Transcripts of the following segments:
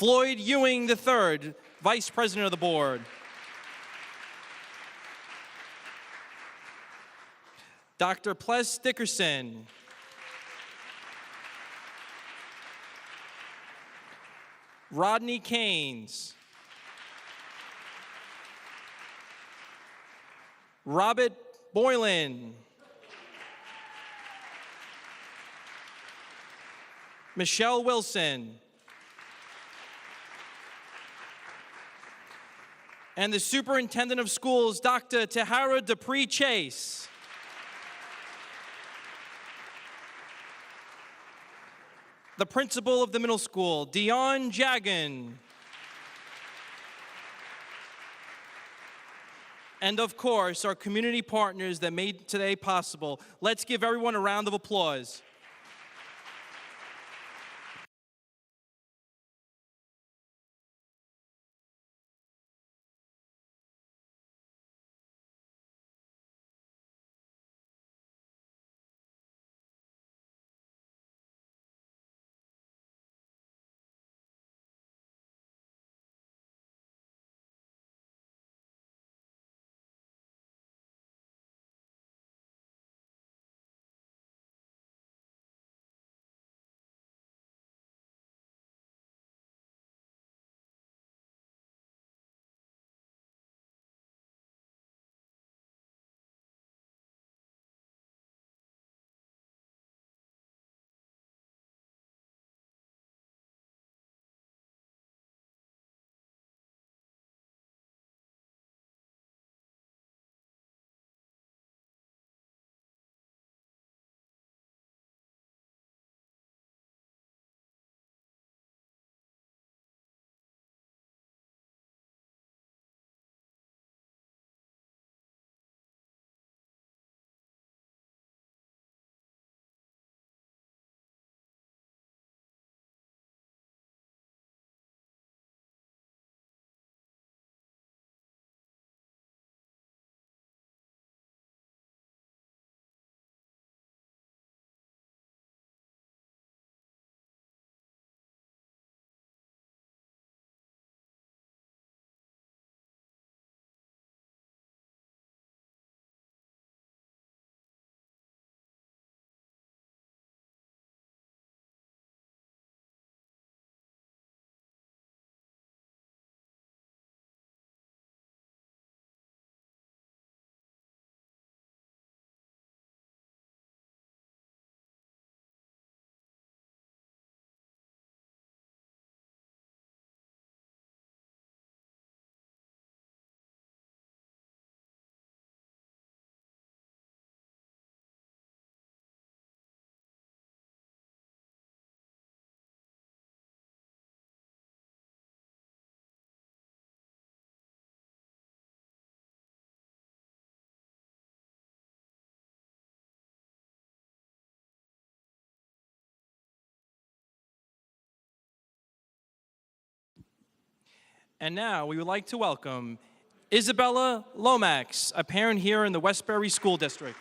Floyd Ewing III, Vice President of the Board. Dr. Ples Dickerson. Rodney Keynes. Robert Boylan. Michelle Wilson. And the Superintendent of Schools, Dr. Tahara Dupree Chase. The Principal of the Middle School, Dion Jagan. And of course, our community partners that made today possible. Let's give everyone a round of applause. And now we would like to welcome Isabella Lomax, a parent here in the Westbury School District.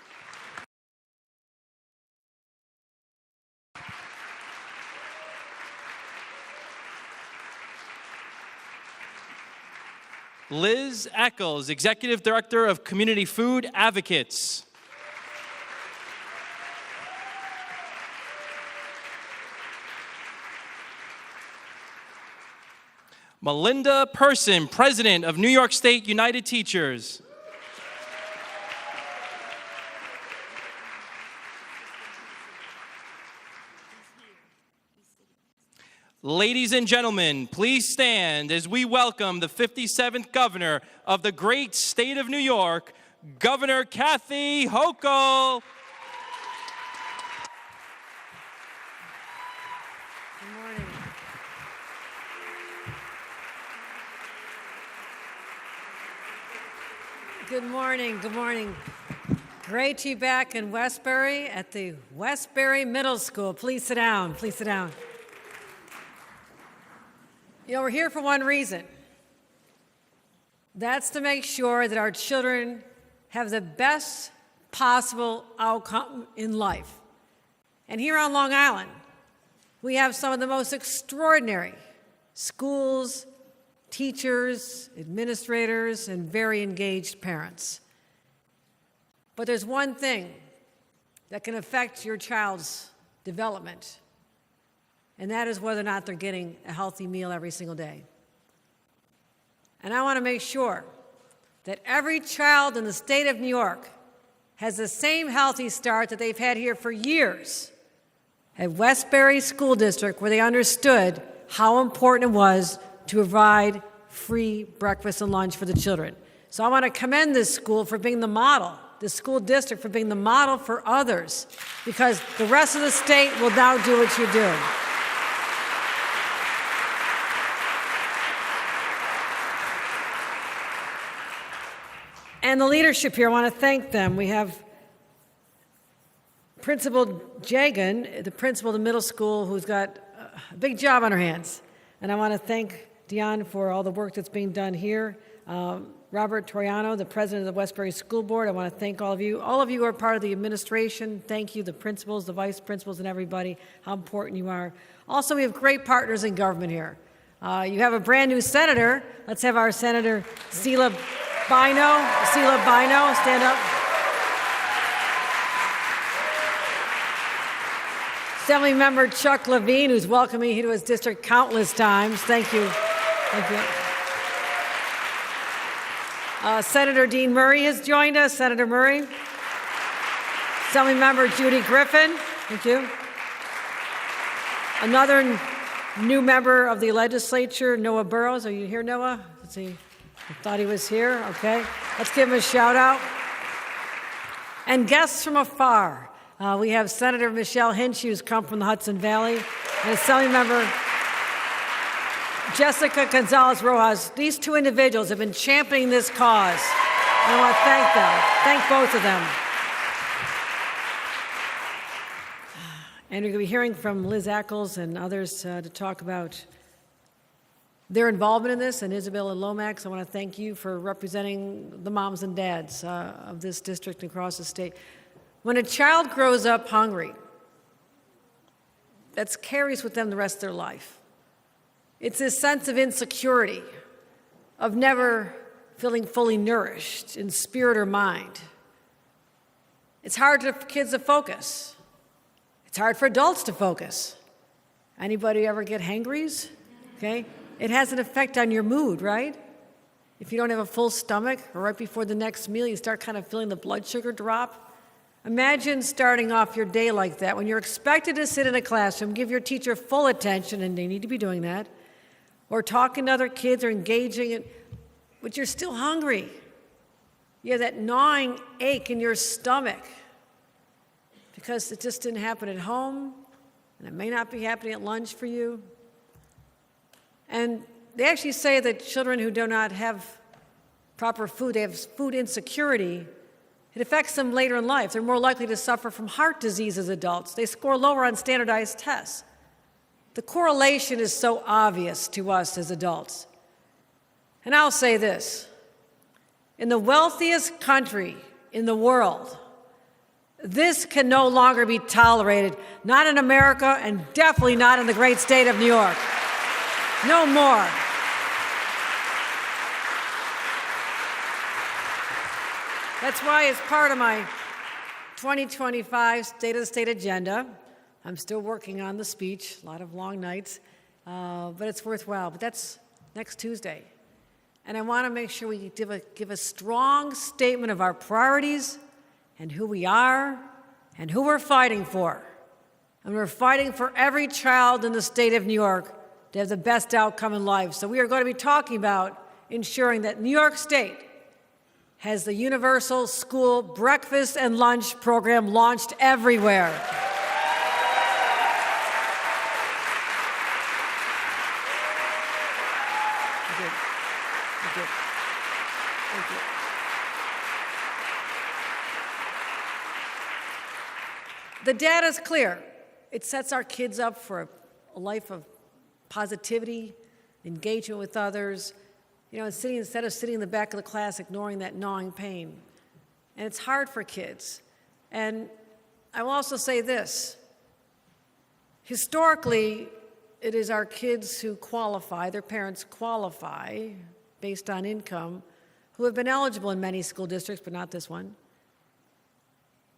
Liz Eccles, Executive Director of Community Food Advocates. Melinda Person, President of New York State United Teachers. Ladies and gentlemen, please stand as we welcome the 57th Governor of the great state of New York, Governor Kathy Hochul. Good morning. Good morning, good morning. Great to be back in Westbury at the Westbury Middle School. Please sit down, please sit down. You know, we're here for one reason. That's to make sure that our children have the best possible outcome in life. And here on Long Island, we have some of the most extraordinary schools, teachers, administrators, and very engaged parents. But there's one thing that can affect your child's development, and that is whether or not they're getting a healthy meal every single day. And I want to make sure that every child in the state of New York has the same healthy start that they've had here for years at Westbury School District, where they understood how important it was to provide free breakfast and lunch for the children. So I want to commend this school for being the model, the school district for being the model for others, because the rest of the state will now do what you're doing. And the leadership here, I want to thank them. We have Principal Jagan, the principal of the middle school, who's got a big job on her hands. And I want to thank Dion for all the work that's being done here. Robert Toriano, the president of the Westbury School Board, I want to thank all of you. All of you are part of the administration. Thank you, the principals, the vice principals, and everybody, how important you are. Also, we have great partners in government here. You have a brand new senator. Let's have our Senator Sheila Bino, stand up. Assembly Member Chuck Levine, who's welcomed me to his district countless times. Thank you. Thank you. Senator Dean Murray has joined us. Senator Murray. Assembly Member Judy Griffin. Thank you. Another new member of the legislature, Noah Burrows. Are you here, Noah? Let's see. I thought he was here. Okay. Let's give him a shout out. And guests from afar. We have Senator Michelle Hinch, who's come from the Hudson Valley, and Assembly Member Jessica Gonzalez Rojas. These two individuals have been championing this cause, and I want to thank them. Thank both of them. And we're going to be hearing from Liz Ackles and others to talk about their involvement in this, and Isabella Lomax. I want to thank you for representing the moms and dads of this district across the state. When a child grows up hungry, that carries with them the rest of their life. It's this sense of insecurity, of never feeling fully nourished in spirit or mind. It's hard for kids to focus. It's hard for adults to focus. Anybody ever get hangries? Okay? It has an effect on your mood, right? If you don't have a full stomach, or right before the next meal, you start kind of feeling the blood sugar drop. Imagine starting off your day like that when you're expected to sit in a classroom, give your teacher full attention, and they need to be doing that, or talking to other kids or engaging, but you're still hungry. You have that gnawing ache in your stomach because it just didn't happen at home, and it may not be happening at lunch for you. And they actually say that children who do not have proper food, they have food insecurity. It affects them later in life. They're more likely to suffer from heart disease as adults. They score lower on standardized tests. The correlation is so obvious to us as adults. And I'll say this. In the wealthiest country in the world, this can no longer be tolerated. Not in America, and definitely not in the great state of New York. No more. That's why, as part of my 2025 State of the State agenda, I'm still working on the speech, a lot of long nights, but it's worthwhile. But that's next Tuesday. And I want to make sure we give a strong statement of our priorities and who we are and who we're fighting for. And we're fighting for every child in the state of New York to have the best outcome in life. So we are going to be talking about ensuring that New York State has the universal school breakfast and lunch program launched everywhere. Thank you. The data is clear. It sets our kids up for a life of positivity, engagement with others, instead of sitting in the back of the class ignoring that gnawing pain. And it's hard for kids. And I will also say this. Historically, it is our kids who qualify, their parents qualify based on income, who have been eligible in many school districts, but not this one.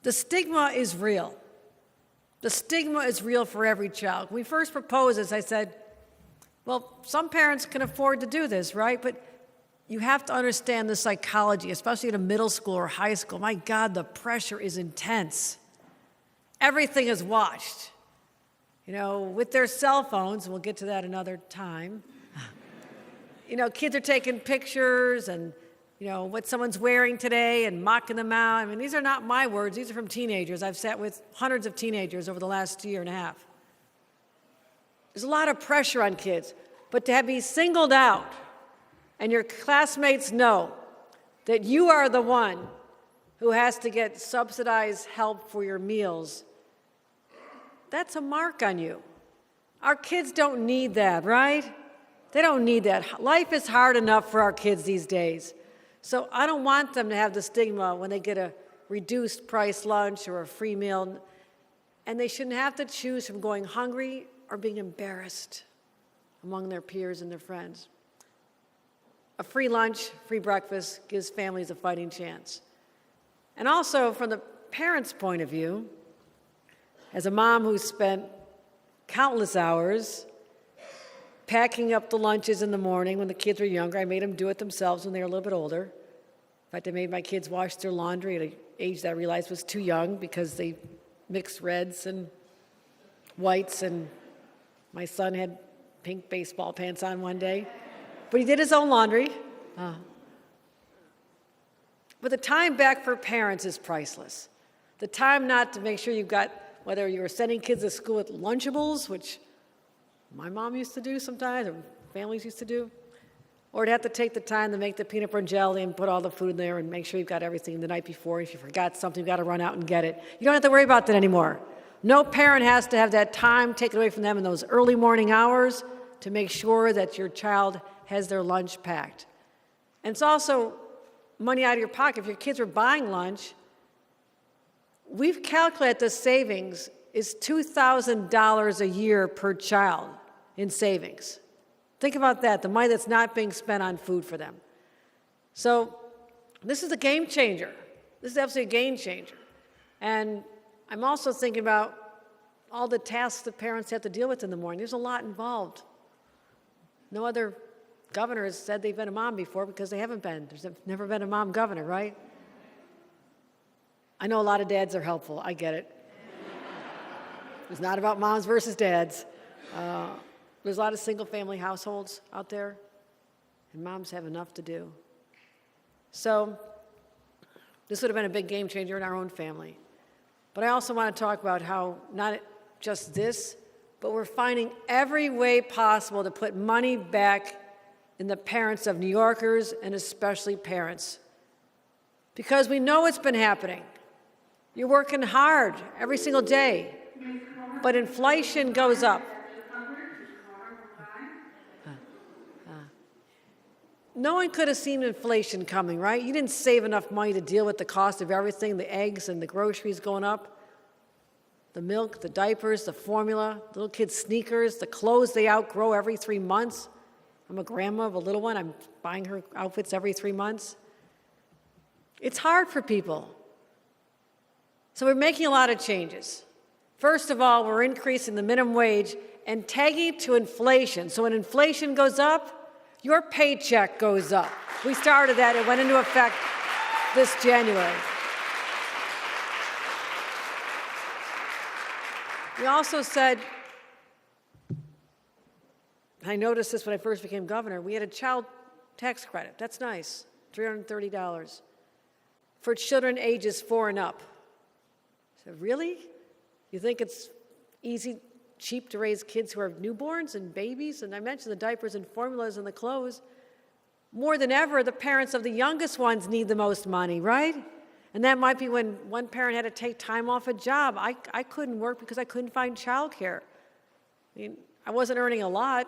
The stigma is real. The stigma is real for every child. When we first proposed this, I said, well, some parents can afford to do this, right? But you have to understand the psychology, especially at a middle school or high school. My God, the pressure is intense. Everything is watched. With their cell phones, and we'll get to that another time. Kids are taking pictures and, what someone's wearing today and mocking them out. I mean, these are not my words. These are from teenagers. I've sat with hundreds of teenagers over the last year and a half. There's a lot of pressure on kids. But to be singled out and your classmates know that you are the one who has to get subsidized help for your meals, that's a mark on you. Our kids don't need that, right? They don't need that. Life is hard enough for our kids these days. So I don't want them to have the stigma when they get a reduced price lunch or a free meal. And they shouldn't have to choose from going hungry or being embarrassed among their peers and their friends. A free lunch, free breakfast gives families a fighting chance. And also, from the parents' point of view, as a mom who spent countless hours packing up the lunches in the morning when the kids were younger, I made them do it themselves when they were a little bit older. In fact, I made my kids wash their laundry at an age that I realized was too young because they mixed reds and whites, and my son had pink baseball pants on one day. But he did his own laundry. But the time back for parents is priceless. The time not to make sure you've got, whether you were sending kids to school with Lunchables, which my mom used to do sometimes, or families used to do, or to have to take the time to make the peanut butter and jelly and put all the food in there and make sure you've got everything the night before. If you forgot something, you've got to run out and get it. You don't have to worry about that anymore. No parent has to have that time taken away from them in those early morning hours to make sure that your child has their lunch packed. And it's also money out of your pocket. If your kids are buying lunch, we've calculated the savings is $2,000 a year per child in savings. Think about that, the money that's not being spent on food for them. So this is a game changer. This is absolutely a game changer. And I'm also thinking about all the tasks that parents have to deal with in the morning. There's a lot involved. No other governor has said they've been a mom before because they haven't been. There's never been a mom governor, right? I know a lot of dads are helpful. I get it. It's not about moms versus dads. There's a lot of single-family households out there, and moms have enough to do. So this would have been a big game changer in our own family. But I also want to talk about how not just this, but we're finding every way possible to put money back in the parents of New Yorkers, and especially parents. Because we know it's been happening. You're working hard every single day, but inflation goes up. No one could have seen inflation coming, right? You didn't save enough money to deal with the cost of everything, the eggs and the groceries going up, the milk, the diapers, the formula, little kids' sneakers, the clothes they outgrow every 3 months. I'm a grandma of a little one. I'm buying her outfits every 3 months. It's hard for people. So we're making a lot of changes. First of all, we're increasing the minimum wage and tagging it to inflation. So when inflation goes up, your paycheck goes up. We started that. It went into effect this January. We also said, I noticed this when I first became governor, we had a child tax credit. That's nice, $330 for children ages 4 and up. I said, really? You think it's easy, cheap to raise kids who are newborns and babies? And I mentioned the diapers and formulas and the clothes. More than ever, the parents of the youngest ones need the most money, right? And that might be when one parent had to take time off a job. I couldn't work because I couldn't find childcare. I mean, I wasn't earning a lot,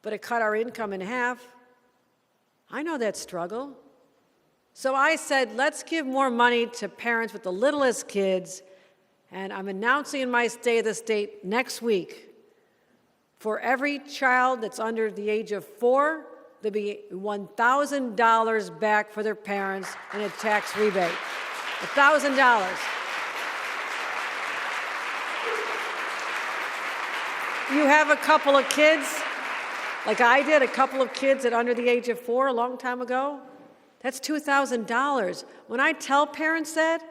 but it cut our income in half. I know that struggle. So I said, let's give more money to parents with the littlest kids, and I'm announcing in my State of the State next week, for every child that's under the age of 4, there'll be $1,000 back for their parents in a tax rebate. $1,000. You have a couple of kids, like I did, a couple of kids that under the age of 4 a long time ago, that's $2,000. When I tell parents that,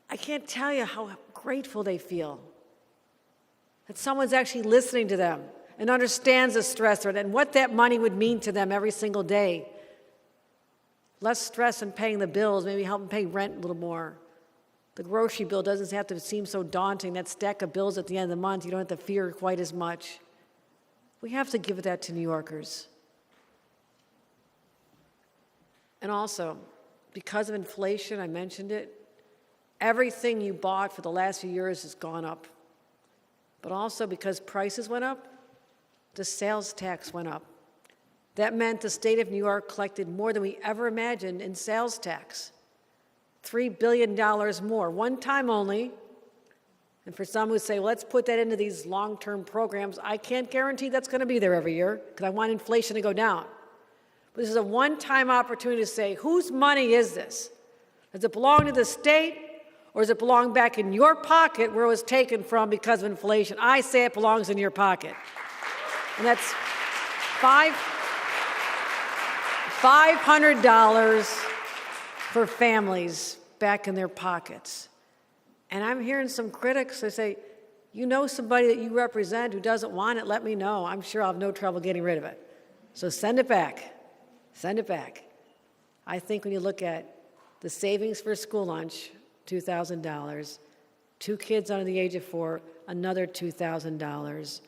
I can't tell you how grateful they feel that someone's actually listening to them and understands the stress and what that money would mean to them every single day. Less stress in paying the bills, maybe help them pay rent a little more. The grocery bill doesn't have to seem so daunting. That stack of bills at the end of the month, you don't have to fear quite as much. We have to give that to New Yorkers. And also, because of inflation, I mentioned it, everything you bought for the last few years has gone up. But also because prices went up, the sales tax went up. That meant the state of New York collected more than we ever imagined in sales tax. $3 billion more, one time only. And for some who say, well, let's put that into these long-term programs, I can't guarantee that's going to be there every year because I want inflation to go down. But this is a one-time opportunity to say, whose money is this? Does it belong to the state, or does it belong back in your pocket where it was taken from because of inflation? I say it belongs in your pocket. And that's $500 for families back in their pockets. And I'm hearing some critics that say, you know somebody that you represent who doesn't want it, let me know. I'm sure I'll have no trouble getting rid of it. So send it back. Send it back. I think when you look at the savings for school lunch, $2,000, 2 kids under the age of 4, another $2,000,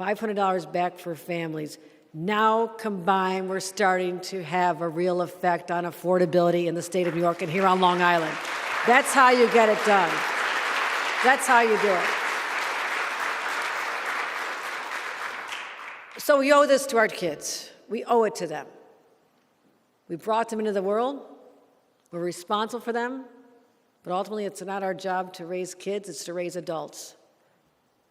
$500 back for families. Now combined, we're starting to have a real effect on affordability in the state of New York and here on Long Island. That's how you get it done. That's how you do it. So we owe this to our kids. We owe it to them. We brought them into the world. We're responsible for them. But ultimately, it's not our job to raise kids, it's to raise adults.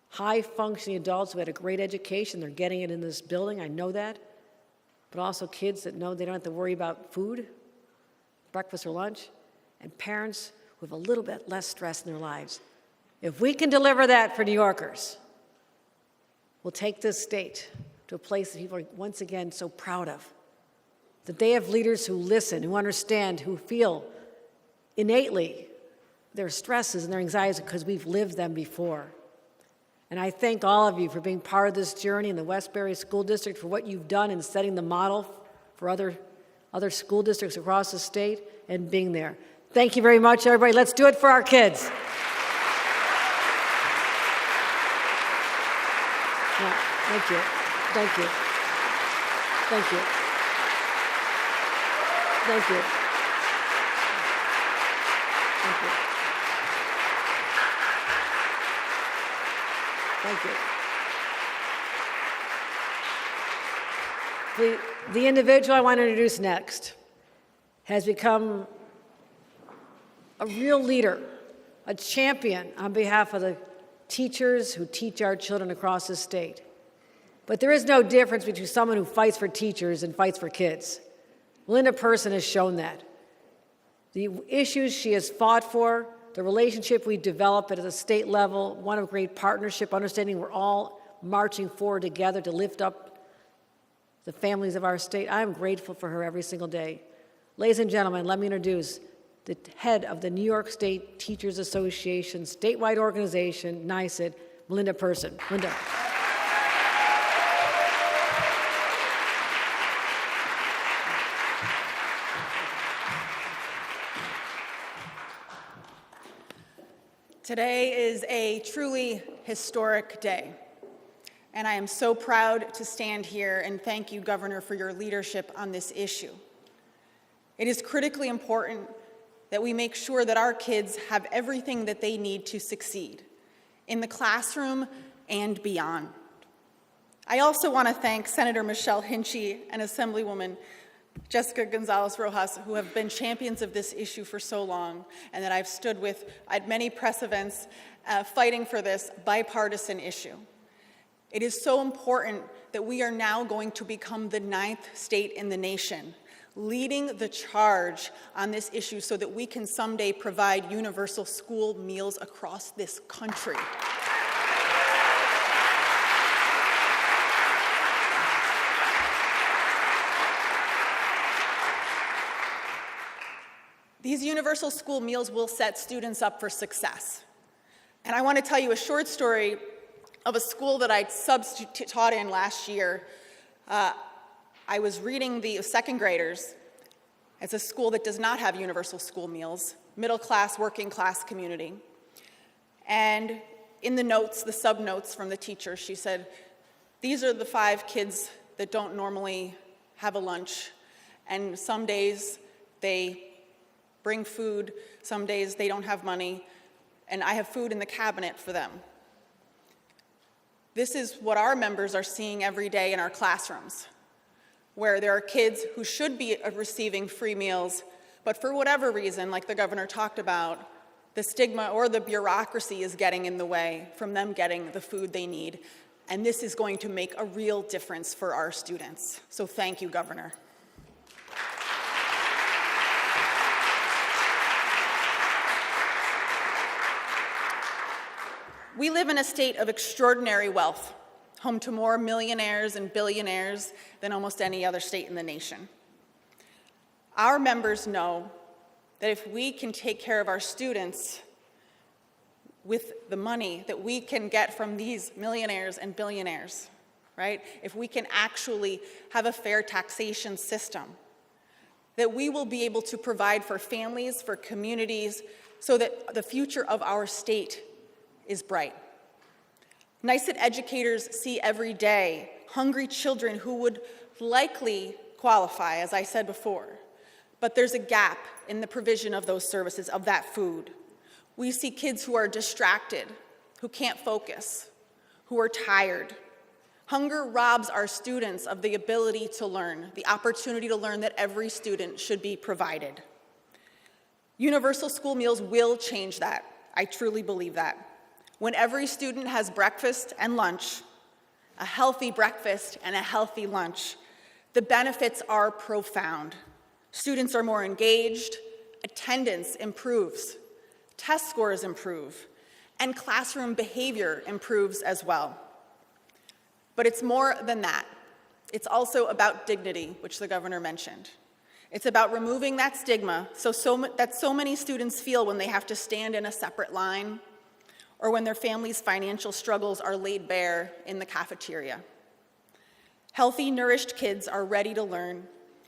High-functioning adults who had a great education, they're getting it in this building, I know that. But also kids that know they don't have to worry about food, breakfast or lunch, and parents who have a little bit less stress in their lives. If we can deliver that for New Yorkers, we'll take this state to a place that people are once again so proud of. That they have leaders who listen, who understand, who feel innately their stresses and their anxieties because we've lived them before. And I thank all of you for being part of this journey in the Westbury School District, for what you've done in setting the model for other school districts across the state and being there. Thank you very much, everybody. Let's do it for our kids. Yeah, thank you. Thank you. Thank you. Thank you. Thank you. Thank you. The individual I want to introduce next has become a real leader, a champion on behalf of the teachers who teach our children across the state. But there is no difference between someone who fights for teachers and fights for kids. Linda Person has shown that. The issues she has fought for, the relationship we develop at the state level, one of great partnership, understanding we're all marching forward together to lift up the families of our state. I'm grateful for her every single day. Ladies and gentlemen, let me introduce the head of the New York State Teachers Association statewide organization, NYSED, Melinda Person. Linda. Today is a truly historic day, and I am so proud to stand here and thank you, Governor, for your leadership on this issue. It is critically important that we make sure that our kids have everything that they need to succeed in the classroom and beyond. I also want to thank Senator Michelle Hinchy and Assemblywoman Jessica Gonzalez-Rojas, who have been champions of this issue for so long, and that I've stood with at many press events fighting for this bipartisan issue. It is so important that we are now going to become the 9th state in the nation, leading the charge on this issue so that we can someday provide universal school meals across this country. These universal school meals will set students up for success. And I want to tell you a short story of a school that I taught in last year. I was reading the second graders. It's a school that does not have universal school meals, middle class, working class community. And in the notes, the sub-notes from the teacher, she said, these are the 5 kids that don't normally have a lunch. And some days they bring food, some days they don't have money, and I have food in the cabinet for them. This is what our members are seeing every day in our classrooms, where there are kids who should be receiving free meals, but for whatever reason, like the governor talked about, the stigma or the bureaucracy is getting in the way from them getting the food they need, and this is going to make a real difference for our students. So thank you, Governor. We live in a state of extraordinary wealth, home to more millionaires and billionaires than almost any other state in the nation. Our members know that if we can take care of our students with the money that we can get from these millionaires and billionaires, right? If we can actually have a fair taxation system, that we will be able to provide for families, for communities, so that the future of our state is bright. NYSED educators see every day hungry children who would likely qualify, as I said before, but there's a gap in the provision of those services, of that food. We see kids who are distracted, who can't focus, who are tired. Hunger robs our students of the ability to learn, the opportunity to learn that every student should be provided. Universal school meals will change that. I truly believe that. When every student has breakfast and lunch, a healthy breakfast and a healthy lunch, the benefits are profound. Students are more engaged, attendance improves, test scores improve, and classroom behavior improves as well. But it's more than that. It's also about dignity, which the governor mentioned. It's about removing that stigma that so many students feel when they have to stand in a separate line, or when their family's financial struggles are laid bare in the cafeteria. Healthy, nourished kids are ready to learn,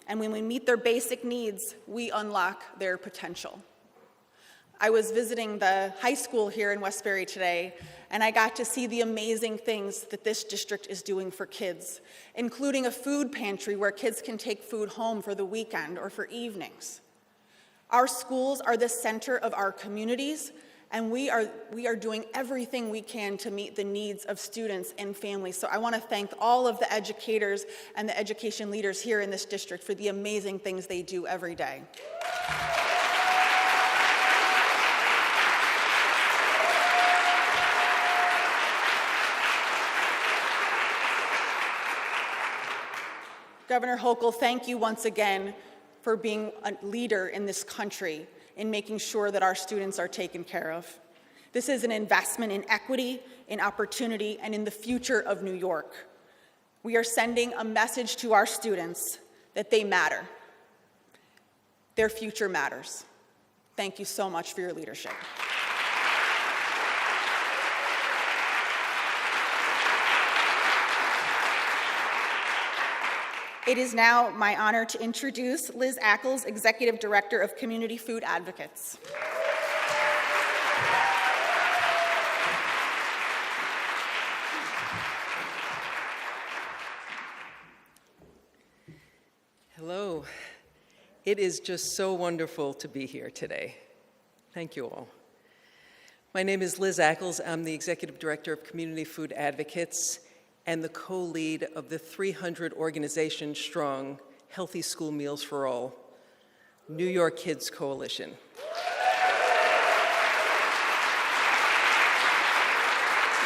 and when we meet their basic needs, we unlock their potential. I was visiting the high school here in Westbury today, and I got to see the amazing things that this district is doing for kids, including a food pantry where kids can take food home for the weekend or for evenings. Our schools are the center of our communities, and we are doing everything we can to meet the needs of students and families. So I want to thank all of the educators and the education leaders here in this district for the amazing things they do every day. Governor Hochul, thank you once again for being a leader in this country in making sure that our students are taken care of. This is an investment in equity, in opportunity, and in the future of New York. We are sending a message to our students that they matter. Their future matters. Thank you so much for your leadership. It is now my honor to introduce Liz Ackles, Executive Director of Community Food Advocates. Hello. It is just so wonderful to be here today. Thank you all. My name is Liz Ackles. I'm the Executive Director of Community Food Advocates and the co-lead of the 300 organization strong Healthy School Meals for All New York Kids Coalition.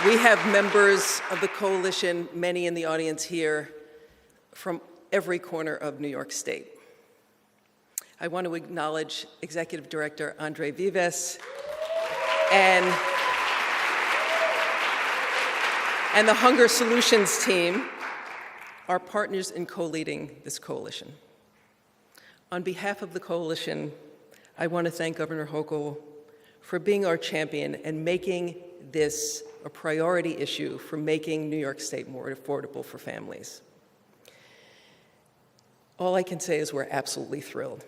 We have members of the coalition, many in the audience here, from every corner of New York State. I want to acknowledge Executive Director Andre Vives and the Hunger Solutions team, our partners in co-leading this coalition. On behalf of the coalition, I want to thank Governor Hochul for being our champion and making this a priority issue for making New York State more affordable for families. All I can say is we're absolutely thrilled.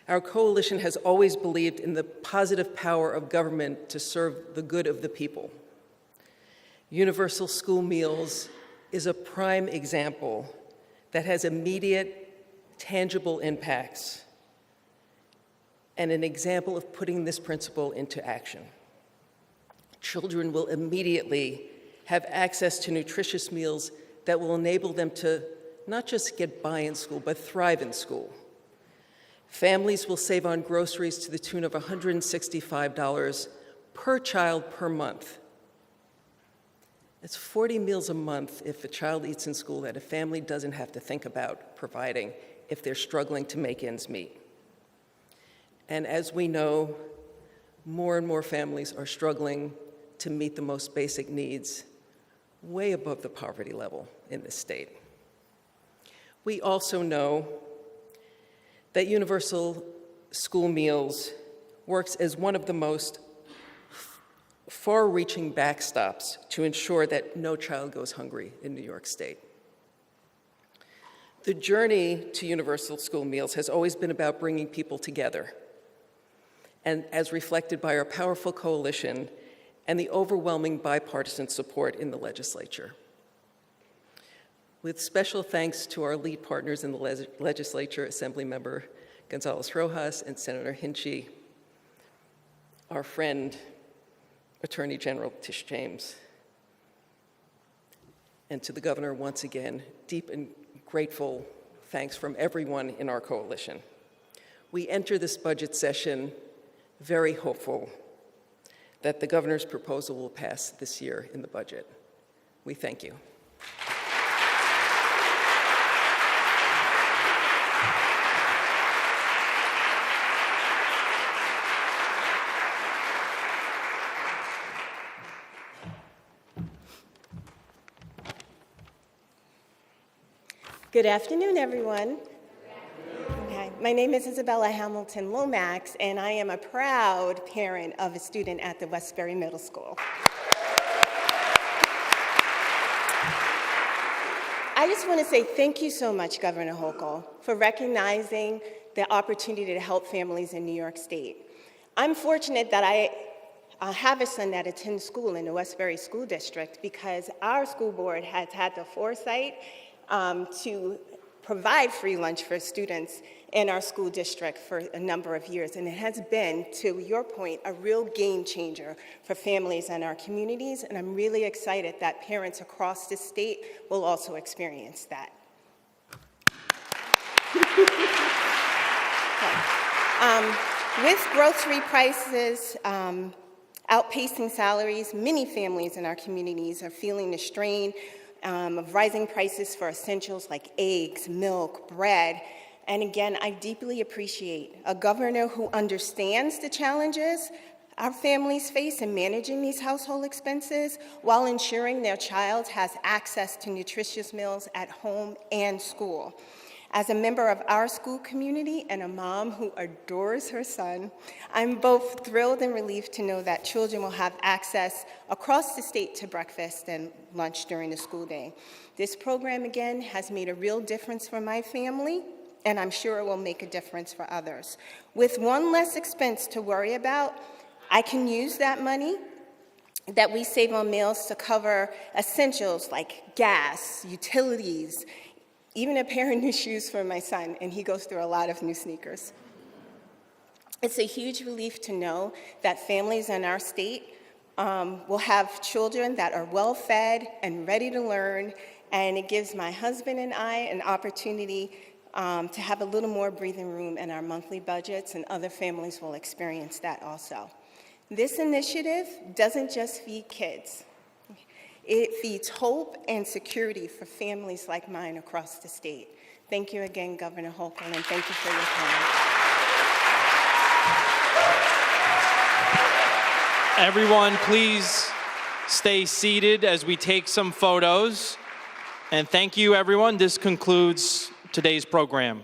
Our coalition has always believed in the positive power of government to serve the good of the people. Universal school meals is a prime example that has immediate, tangible impacts and an example of putting this principle into action. Children will immediately have access to nutritious meals that will enable them to not just get by in school, but thrive in school. Families will save on groceries to the tune of $165 per child per month. It's 40 meals a month if a child eats in school that a family doesn't have to think about providing if they're struggling to make ends meet. And as we know, more and more families are struggling to meet the most basic needs, way above the poverty level in this state. We also know that universal school meals works as one of the most far-reaching backstops to ensure that no child goes hungry in New York State. The journey to universal school meals has always been about bringing people together, and as reflected by our powerful coalition and the overwhelming bipartisan support in the legislature. With special thanks to our lead partners in the legislature, Assemblymember Gonzalez-Rojas and Senator Hinchey, our friend, Attorney General Tish James, and to the governor, once again, deep and grateful thanks from everyone in our coalition. We enter this budget session very hopeful that the governor's proposal will pass this year in the budget. We thank you. Good afternoon, everyone. Okay. My name is Isabella Hamilton Lomax, and I am a proud parent of a student at the Westbury Middle School. I just want to say thank you so much, Governor Hochul, for recognizing the opportunity to help families in New York State. I'm fortunate that I have a son that attends school in the Westbury School District because our school board has had the foresight to provide free lunch for students in our school district for a number of years. And it has been, to your point, a real game changer for families in our communities. And I'm really excited that parents across the state will also experience that. With grocery prices outpacing salaries, many families in our communities are feeling the strain of rising prices for essentials like eggs, milk, bread. And again, I deeply appreciate a governor who understands the challenges, our families face in managing these household expenses while ensuring their child has access to nutritious meals at home and school. As a member of our school community and a mom who adores her son, I'm both thrilled and relieved to know that children will have access across the state to breakfast and lunch during the school day. This program, again, has made a real difference for my family, and I'm sure it will make a difference for others. With one less expense to worry about, I can use that money that we save on meals to cover essentials like gas, utilities, even a pair of new shoes for my son, and he goes through a lot of new sneakers. It's a huge relief to know that families in our state will have children that are well-fed and ready to learn, and it gives my husband and I an opportunity to have a little more breathing room in our monthly budgets, and other families will experience that also. This initiative doesn't just feed kids. It feeds hope and security for families like mine across the state. Thank you again, Governor Hochul, and thank you for your time. Everyone, please stay seated as we take some photos. And thank you, everyone. This concludes today's program.